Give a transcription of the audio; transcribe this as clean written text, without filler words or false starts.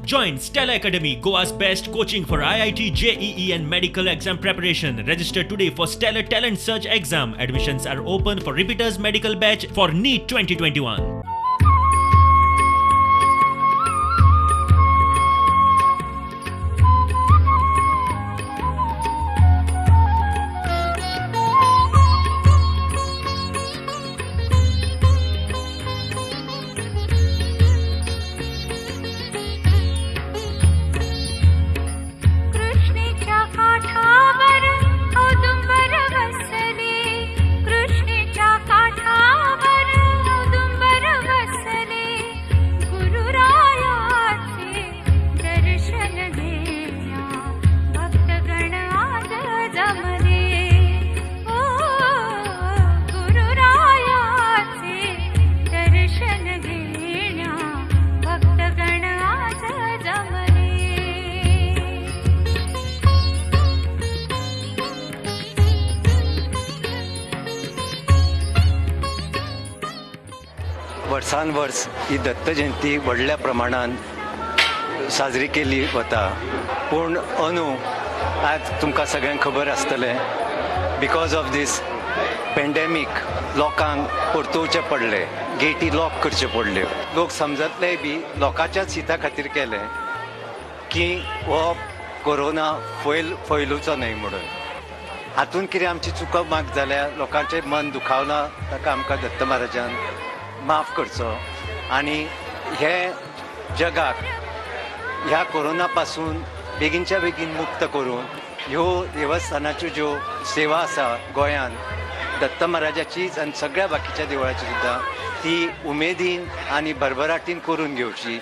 Join Stella Academy, Goa's best coaching for IIT, JEE and medical exam preparation. Register today for Stellar Talent Search exam. Admissions are open for repeaters medical batch for NEET 2021. वर्सान वर्स ही दत्त जयंती व्हडल्या प्रमाणात साजरी केली वता, पूण अंदू आज तुमकां सगळ्यांक खबर आसतलें, बिकॉज ऑफ दीस पेंडेमीक लोकांक परतुवचें पडलें, गेटी लॉक करच्यो पडल्यो. लोक समजतलेय बी लोकांच्याच हिता खातीर केलें की हो कोरोना फैलूचो न्हय म्हणून. हातूंत कितें आमची चुकप माग जाल्यार लोकांचें मन दुखावलां ताका आमकां दत्त महाराजान माफ करचो आनी हे जगाक ह्या कोरोना पासून बेगीनच्या बेगीन मुक्त करून ह्यो देवस्थानाच्यो ज्यो सेवा आसा गोंयान दत्त महाराजाचीच आनी सगळ्या बाकीच्या देवळाची सुद्दां ती उमेदीन आनी भरभराटीन करून घेवची.